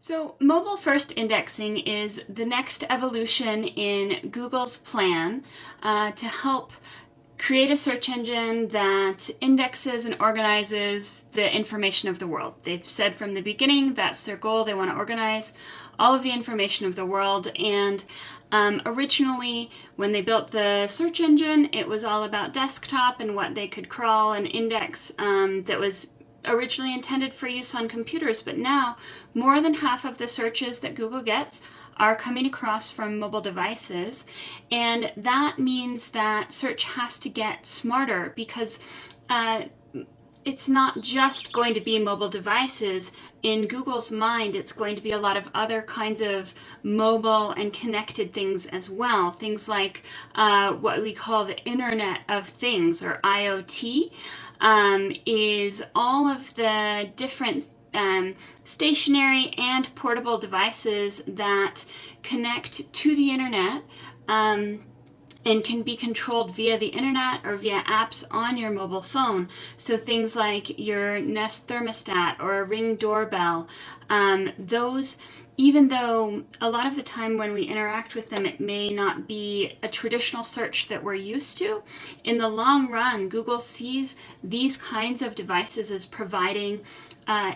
So mobile first indexing is the next evolution in Google's plan to help create a search engine that indexes and organizes the information of the world. They've said from the beginning that's their goal. They want to organize all of the information of the world. And originally, when they built the search engine, it was all about desktop and what they could crawl and index that was originally intended for use on computers, but now more than half of the searches that Google gets are coming across from mobile devices, and that means that search has to get smarter because it's not just going to be mobile devices. In Google's mind, it's going to be a lot of other kinds of mobile and connected things as well. Things like what we call the Internet of Things, or IoT, is all of the different stationary and portable devices that connect to the internet and can be controlled via the internet or via apps on your mobile phone. So things like your Nest thermostat or a Ring doorbell, those, even though a lot of the time when we interact with them, it may not be a traditional search that we're used to, in the long run, Google sees these kinds of devices as providing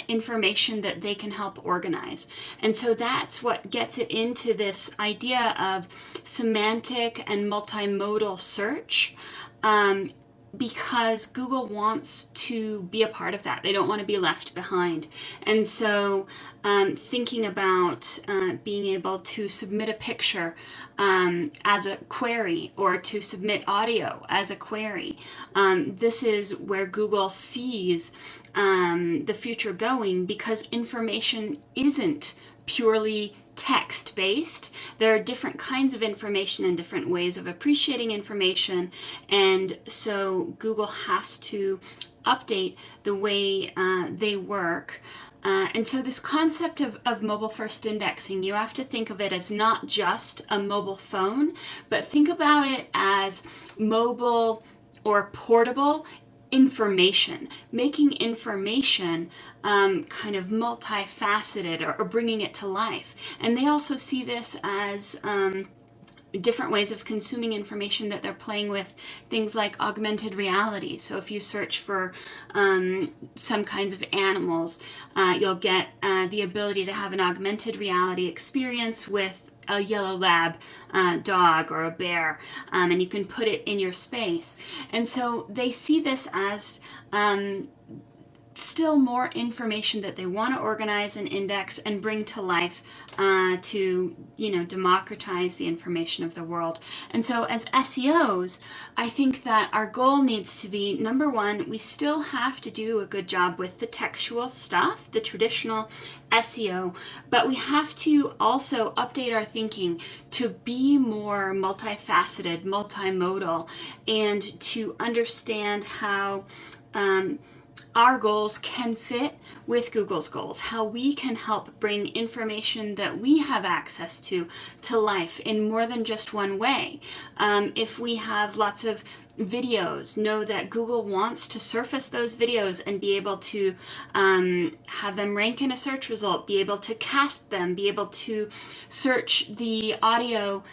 information that they can help organize. And so that's what gets it into this idea of semantic and multimodal search. Because Google wants to be a part of that. They don't want to be left behind. And so thinking about being able to submit a picture as a query, or to submit audio as a query, this is where Google sees the future going, because information isn't purely text-based. There are different kinds of information and different ways of appreciating information, and so Google has to update the way they work. And so this concept of mobile first indexing, you have to think of it as not just a mobile phone, but think about it as mobile or portable information, making information kind of multifaceted, or bringing it to life. And they also see this as different ways of consuming information that they're playing with, things like augmented reality. So if you search for some kinds of animals, you'll get the ability to have an augmented reality experience with a yellow lab dog or a bear, and you can put it in your space. And so they see this as still more information that they want to organize and index and bring to life to democratize the information of the world. And so as SEOs, I think that our goal needs to be, number one, we still have to do a good job with the textual stuff, the traditional SEO, but we have to also update our thinking to be more multifaceted, multimodal, and to understand how our goals can fit with Google's goals, how we can help bring information that we have access to life in more than just one way. If we have lots of videos, know that Google wants to surface those videos and be able to have them rank in a search result, be able to cast them, be able to search the audio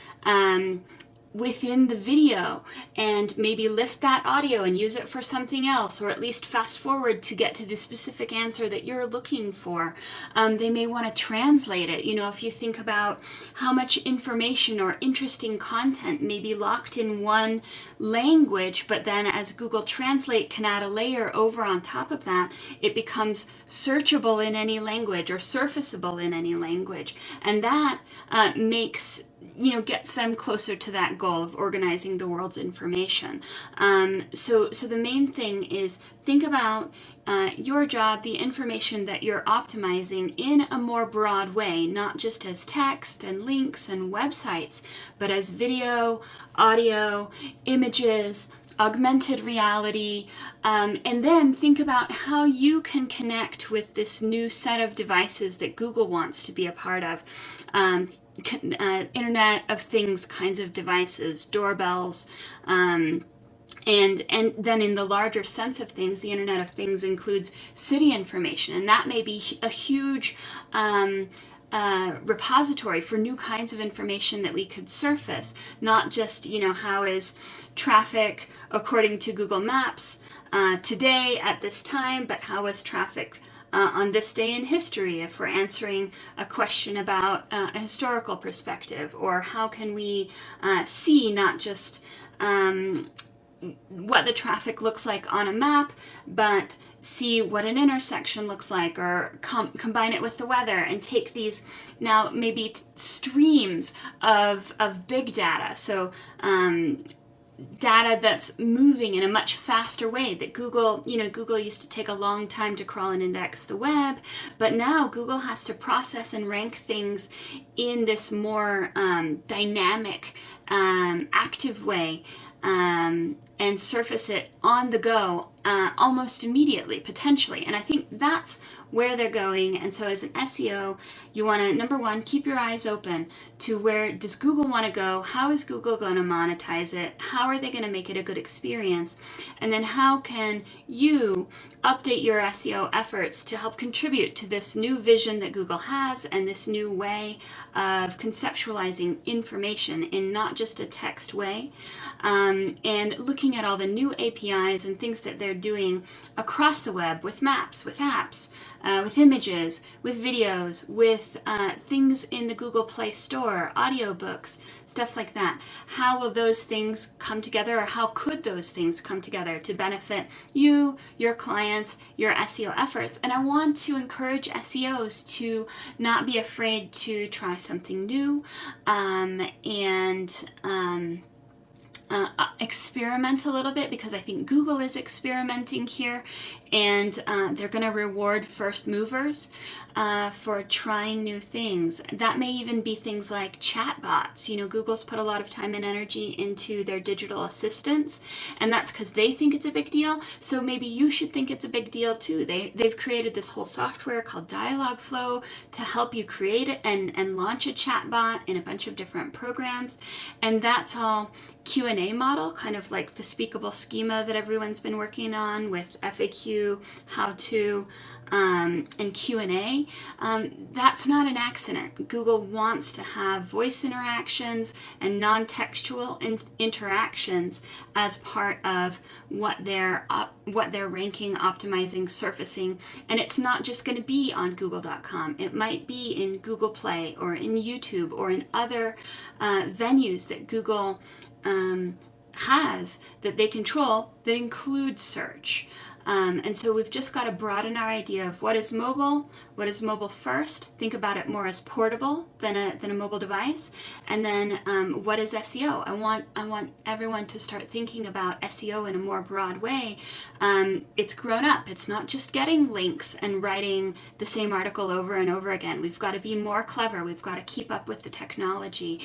within the video, and maybe lift that audio and use it for something else, or at least fast forward to get to the specific answer that you're looking for. They may want to translate it. If you think about how much information or interesting content may be locked in one language, but then as Google Translate can add a layer over on top of that, it becomes searchable in any language or surfaceable in any language. And that gets them closer to that goal of organizing the world's information. So the main thing is think about your job, the information that you're optimizing, in a more broad way, not just as text and links and websites, but as video, audio, images, augmented reality, and then think about how you can connect with this new set of devices that Google wants to be a part of. Internet of Things kinds of devices, doorbells, and then in the larger sense of things, the Internet of Things includes city information, and that may be a huge repository for new kinds of information that we could surface, not just, how is traffic according to Google Maps today at this time, but how is traffic on this day in history if we're answering a question about a historical perspective, or how can we see not just what the traffic looks like on a map, but see what an intersection looks like, or combine it with the weather and take these now maybe streams of big data. So data that's moving in a much faster way that Google used to take a long time to crawl and index the web, but now Google has to process and rank things in this more dynamic, active way, and surface it on the go almost immediately, potentially. And I think that's where they're going. And so as an SEO, you want to, number one, keep your eyes open to where does Google want to go? How is Google going to monetize it? How are they going to make it a good experience? And then how can you update your SEO efforts to help contribute to this new vision that Google has and this new way of conceptualizing information in not just a text way, and looking at all the new APIs and things that they're doing across the web with maps, with apps, with images, with videos, with things in the Google Play Store, audiobooks, stuff like that. How will those things come together, or how could those things come together to benefit you, your clients, your SEO efforts? And I want to encourage SEOs to not be afraid to try something new, and experiment a little bit, because I think Google is experimenting here, and they're going to reward first movers for trying new things. That may even be things like chatbots. Google's put a lot of time and energy into their digital assistants, and that's because they think it's a big deal. So maybe you should think it's a big deal too. They've created this whole software called Dialogflow to help you create it and launch a chatbot in a bunch of different programs, and that's all Q&A model, kind of like the speakable schema that everyone's been working on with FAQ, how to, and Q&A. That's not an accident. Google wants to have voice interactions and non-textual interactions as part of what they're ranking, optimizing, surfacing. And it's not just going to be on Google.com. It might be in Google Play or in YouTube or in other venues that Google has that they control that include search. And so we've just got to broaden our idea of what is mobile first. Think about it more as portable than a mobile device. And then what is SEO? I want everyone to start thinking about SEO in a more broad way. It's grown up. It's not just getting links and writing the same article over and over again. We've got to be more clever. We've got to keep up with the technology,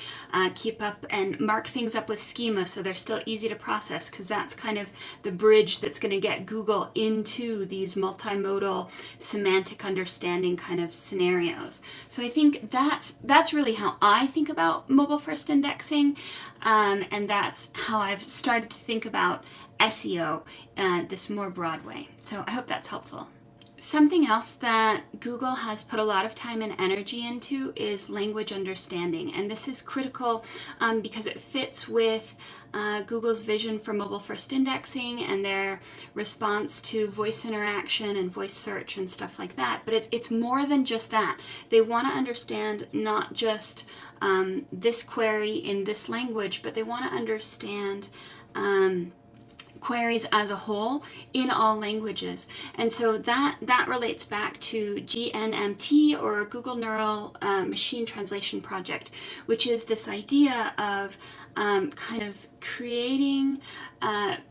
keep up and mark things up with schema so they're still easy to process, because that's kind of the bridge that's going to get Google into these multimodal semantic understanding kind of scenarios. So I think that's really how I think about mobile first indexing, and that's how I've started to think about SEO this more broad way. So I hope that's helpful. Something else that Google has put a lot of time and energy into is language understanding. And this is critical because it fits with Google's vision for mobile first indexing and their response to voice interaction and voice search and stuff like that. But it's more than just that. They want to understand not just this query in this language, but they want to understand queries as a whole in all languages. And so that relates back to GNMT, or Google Neural Machine Translation Project, which is this idea of kind of creating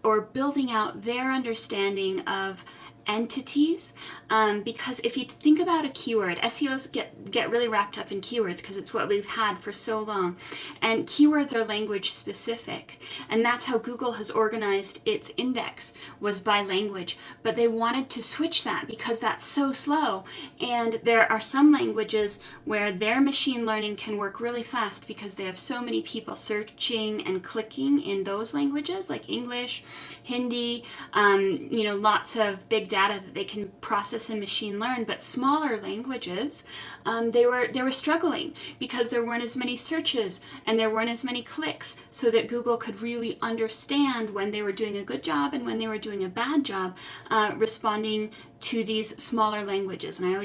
or building out their understanding of entities, because if you think about a keyword, SEOs get really wrapped up in keywords because it's what we've had for so long, and keywords are language specific, and that's how Google has organized its index, was by language. But they wanted to switch that because that's so slow, and there are some languages where their machine learning can work really fast because they have so many people searching and clicking in those languages, like English, Hindi, lots of big data that they can process and machine learn, but smaller languages, they were struggling because there weren't as many searches and there weren't as many clicks, so that Google could really understand when they were doing a good job and when they were doing a bad job responding to these smaller languages. And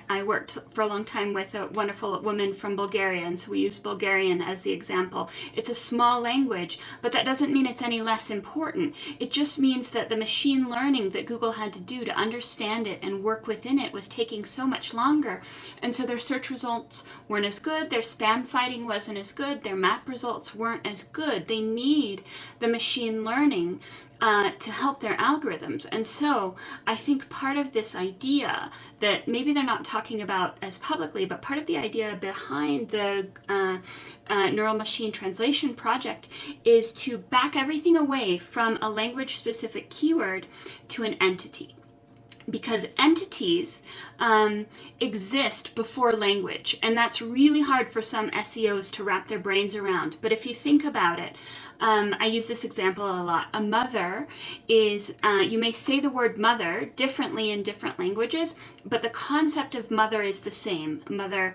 I worked for a long time with a wonderful woman from Bulgaria, and so we use Bulgarian as the example. It's a small language, but that doesn't mean it's any less important. It just means that the machine learning that Google had to do to understand it and work within it was taking so much longer. And so their search results weren't as good, their spam fighting wasn't as good, their map results weren't as good. They need the machine learning to help their algorithms. And so I think part of this idea that maybe they're not talking about as publicly, but part of the idea behind the Neural Machine Translation Project is to back everything away from a language-specific keyword to an entity. Because entities exist before language, and that's really hard for some SEOs to wrap their brains around. But if you think about it, I use this example a lot. A mother is, you may say the word mother differently in different languages, but the concept of mother is the same. Mother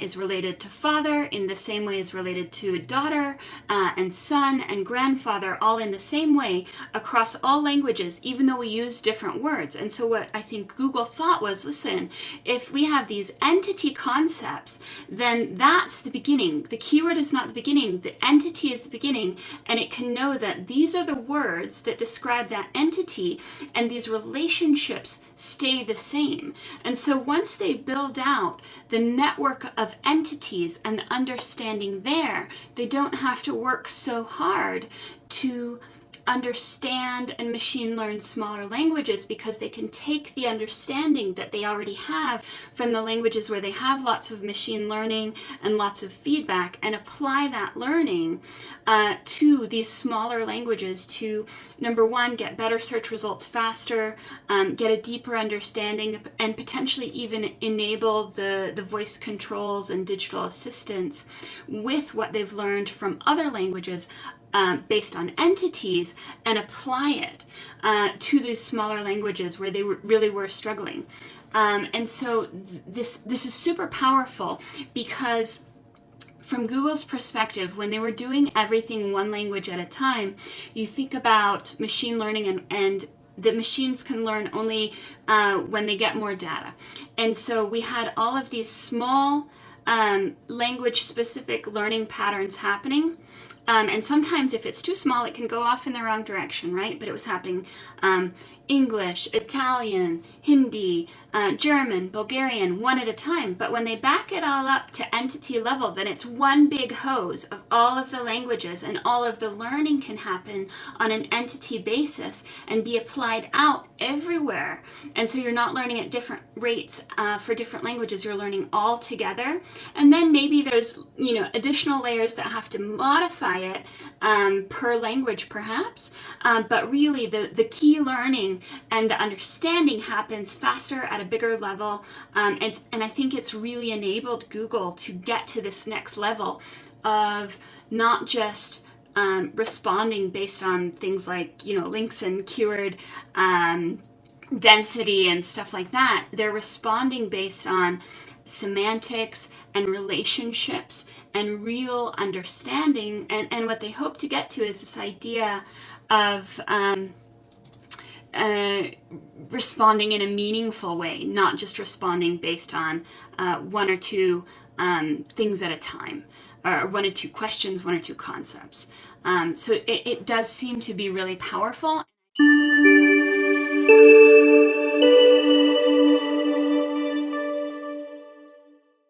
is related to father in the same way as related to daughter and son and grandfather, all in the same way across all languages, even though we use different words. And so what I think Google thought was, listen, if we have these entity concepts, then that's the beginning. The keyword is not the beginning, the entity is the beginning, and it can know that these are the words that describe that entity, and these relationships stay the same. And so once they build out the network of entities and the understanding there, they don't have to work so hard to understand and machine learn smaller languages, because they can take the understanding that they already have from the languages where they have lots of machine learning and lots of feedback and apply that learning to these smaller languages to, number one, get better search results faster, get a deeper understanding, and potentially even enable the voice controls and digital assistants with what they've learned from other languages based on entities, and apply it to these smaller languages where they really were struggling. And so this is super powerful, because from Google's perspective, when they were doing everything one language at a time, you think about machine learning and the machines can learn only when they get more data. And so we had all of these small language-specific learning patterns happening. And sometimes if it's too small, it can go off in the wrong direction, right? But it was happening English, Italian, Hindi, German, Bulgarian, one at a time. But when they back it all up to entity level, then it's one big hose of all of the languages, and all of the learning can happen on an entity basis and be applied out everywhere. And so you're not learning at different rates for different languages, you're learning all together. And then maybe there's, additional layers that have to modify it per language perhaps, but really the key learning and the understanding happens faster at a bigger level, and I think it's really enabled Google to get to this next level of not just responding based on things like links and keyword density and stuff like that. They're responding based on semantics and relationships and real understanding, and what they hope to get to is this idea of responding in a meaningful way, not just responding based on one or two things at a time, or one or two questions, one or two concepts. So it does seem to be really powerful.